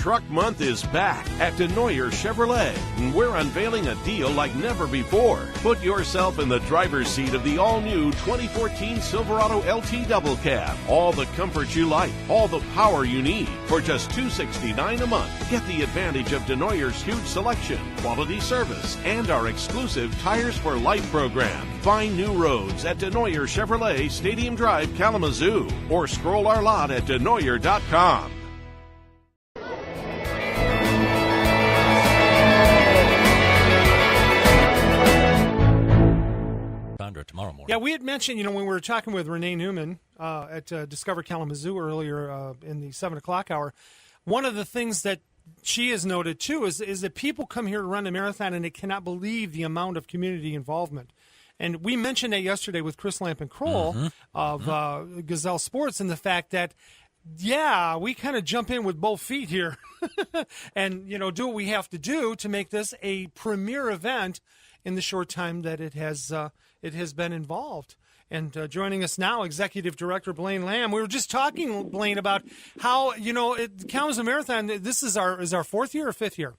Truck Month is back at Denoyer Chevrolet, and we're unveiling a deal like never before. Put yourself in the driver's seat of the all-new 2014 Silverado LT Double Cab. All the comfort you like, all the power you need. For just $269 a month, get the advantage of Denoyer's huge selection, quality service, and our exclusive Tires for Life program. Find new roads at Denoyer Chevrolet, Stadium Drive, Kalamazoo, or scroll our lot at denoyer.com. Tomorrow morning. Yeah, we had mentioned, when we were talking with Renee Newman at Discover Kalamazoo earlier in the 7 o'clock hour, one of the things that she has noted, too, is that people come here to run a marathon and they cannot believe the amount of community involvement. And we mentioned that yesterday with Chris Lampin-Kroll of Gazelle Sports, and the fact that, we kind of jump in with both feet here and, do what we have to do to make this a premier event in the short time that it has been involved. And joining us now, Executive Director Blaine Lam. We were just talking, Blaine, about how, Kalamazoo Marathon, this is our fourth year or fifth year?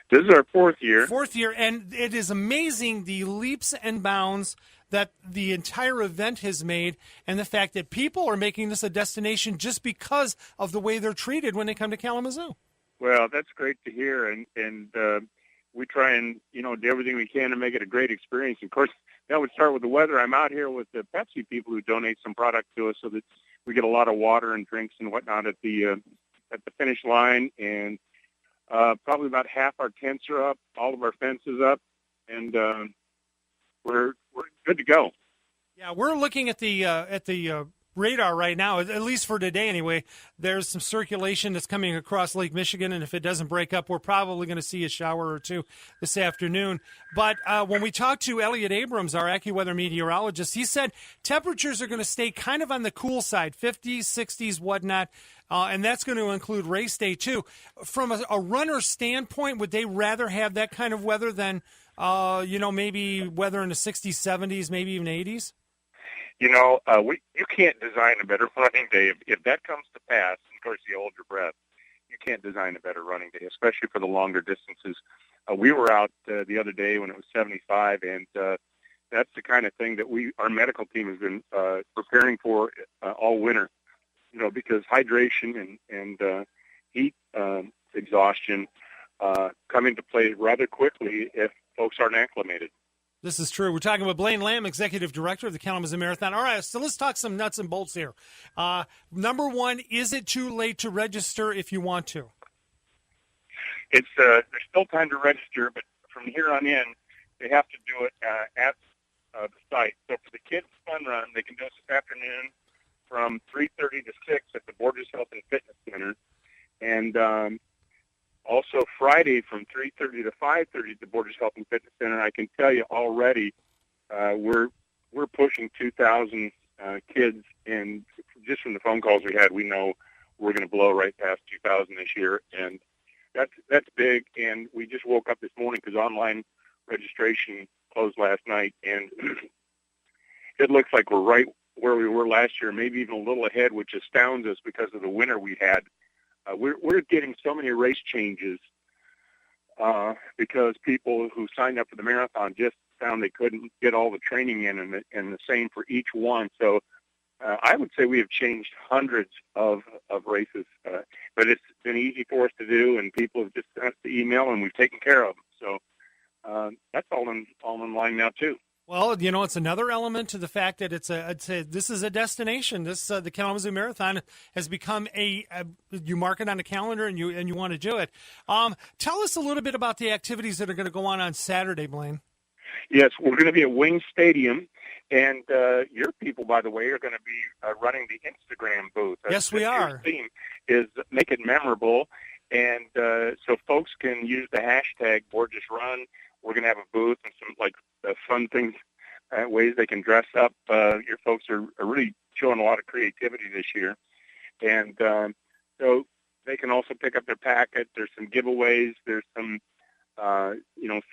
This is our fourth year. Fourth year, and it is amazing the leaps and bounds that the entire event has made, and the fact that people are making this a destination just because of the way they're treated when they come to Kalamazoo. Well, that's great to hear, and we try and, do everything we can to make it a great experience. Of course, that would start with the weather. I'm out here with the Pepsi people who donate some product to us so that we get a lot of water and drinks and whatnot at the finish line, and probably about half our tents are up, all of our fences up, and we're good to go. Yeah, we're looking at the radar right now, at least for today anyway. There's some circulation that's coming across Lake Michigan, and if it doesn't break up, we're probably going to see a shower or two this afternoon. But when we talked to Elliot Abrams, our AccuWeather meteorologist, he said temperatures are going to stay kind of on the cool side, 50s, 60s, whatnot, and that's going to include race day too. From a runner standpoint, would they rather have that kind of weather than, maybe weather in the 60s, 70s, maybe even 80s? You can't design a better running day. If that comes to pass, and of course you hold your breath, you can't design a better running day, especially for the longer distances. We were out the other day when it was 75, and that's the kind of thing that our medical team has been preparing for all winter, because hydration and heat exhaustion come into play rather quickly if folks aren't acclimated. This is true. We're talking with Blaine Lam, Executive Director of the Kalamazoo Marathon. All right, so let's talk some nuts and bolts here. Number one, is it too late to register if you want to? There's still time to register, but from here on in, they have to do it at the site. So for the kids' fun run, they can do it this afternoon from 3:30 to 6 at the Borgess Health and Fitness Center, and also Friday from 3:30 to 5:30 at the Borgess Health and Fitness Center. I can tell you already we're pushing 2,000 kids, and just from the phone calls we had, we know we're going to blow right past 2,000 this year, and that's big. And we just woke up this morning because online registration closed last night, and it looks like we're right where we were last year, maybe even a little ahead, which astounds us because of the winter we had. We're getting so many race changes because people who signed up for the marathon just found they couldn't get all the training in, and the same for each one. So I would say we have changed hundreds of races, but it's been easy for us to do, and people have just sent us the email, and we've taken care of them. So that's all in line now too. Well, it's another element to the fact that this is a destination. The Kalamazoo Marathon has become you mark it on the calendar and you want to do it. Tell us a little bit about the activities that are going to go on Saturday, Blaine. Yes, we're going to be at Wing Stadium, and your people, by the way, are going to be running the Instagram booth. Yes, we are. Your theme is make it memorable, and so folks can use the hashtag Borgess Run. We're going to have a booth and some fun things, ways they can dress up. Your folks are really showing a lot of creativity this year, and so they can also pick up their packet. There's some giveaways. There's some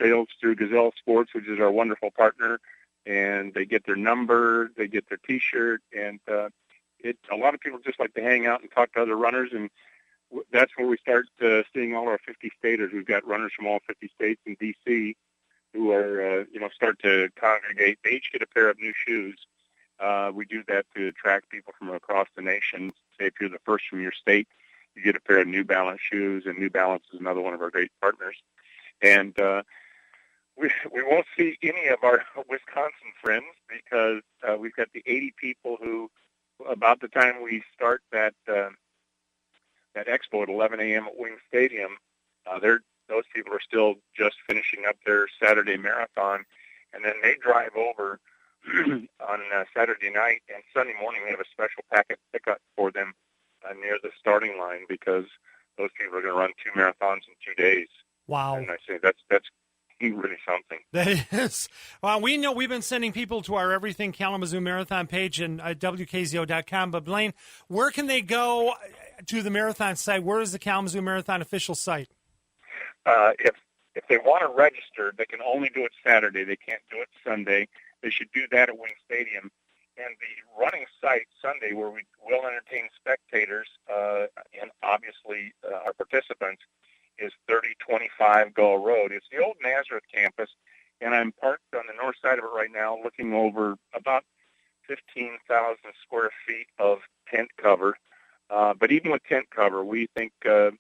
sales through Gazelle Sports, which is our wonderful partner, and they get their number, they get their T-shirt, and a lot of people just like to hang out and talk to other runners, and that's where we start seeing all our 50 staters. We've got runners from all 50 states in D.C. who are, start to congregate. They each get a pair of new shoes. We do that to attract people from across the nation. Say if you're the first from your state, you get a pair of New Balance shoes, and New Balance is another one of our great partners. And we won't see any of our Wisconsin friends because we've got the 80 people who, about the time we start that expo at 11 a.m. at Wing Stadium, those people are still just finishing up their Saturday marathon, and then they drive over on Saturday night, and Sunday morning we have a special packet pickup for them near the starting line because those people are going to run 2 marathons in 2 days. Wow. And I say that's really something. That is. Well, we know we've been sending people to our Everything Kalamazoo Marathon page and WKZO.com. But, Blaine, where can they go to the marathon site? Where is the Kalamazoo Marathon official site? If they want to register, they can only do it Saturday. They can't do it Sunday. They should do that at Wing Stadium. And the running site Sunday, where we will entertain spectators and obviously our participants, is 3025 Gull Road. It's the old Nazareth campus, and I'm parked on the north side of it right now looking over about 15,000 square feet of tent cover. But even with tent cover, we think we're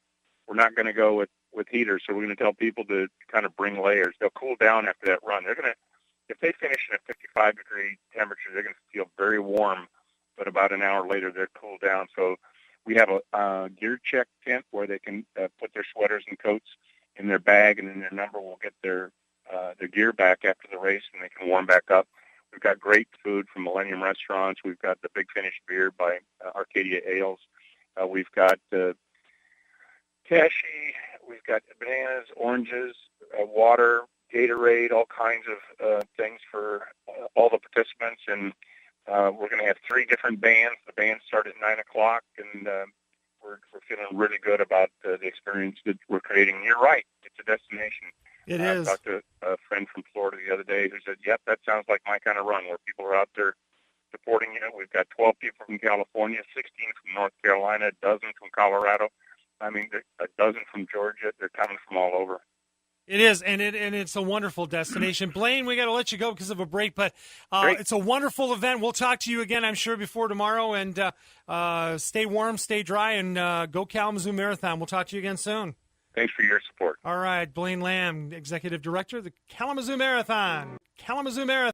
not going to go with heaters, so we're going to tell people to kind of bring layers. They'll cool down after that run. They're going to, if they finish in a 55-degree temperature, they're going to feel very warm, but about an hour later, they're cooled down. So we have a gear check tent where they can put their sweaters and coats in their bag, and then their number will get their gear back after the race, and they can warm back up. We've got great food from Millennium Restaurants. We've got the Big Finish beer by Arcadia Ales. We've got cashew. We've got bananas, oranges, water, Gatorade, all kinds of things for all the participants. And we're going to have 3 different bands. The bands start at 9 o'clock, and we're feeling really good about the experience that we're creating. You're right. It's a destination. It is. I talked to a friend from Florida the other day who said, yep, that sounds like my kind of run, where people are out there supporting you. We've got 12 people from California, 16 from North Carolina, a dozen from Colorado. I mean, a dozen from Georgia. They're coming from all over. It is, and it's a wonderful destination. Blaine, we got to let you go because of a break, but it's a wonderful event. We'll talk to you again, I'm sure, before tomorrow. And stay warm, stay dry, and go Kalamazoo Marathon. We'll talk to you again soon. Thanks for your support. All right, Blaine Lam, Executive Director of the Kalamazoo Marathon. Kalamazoo Marathon.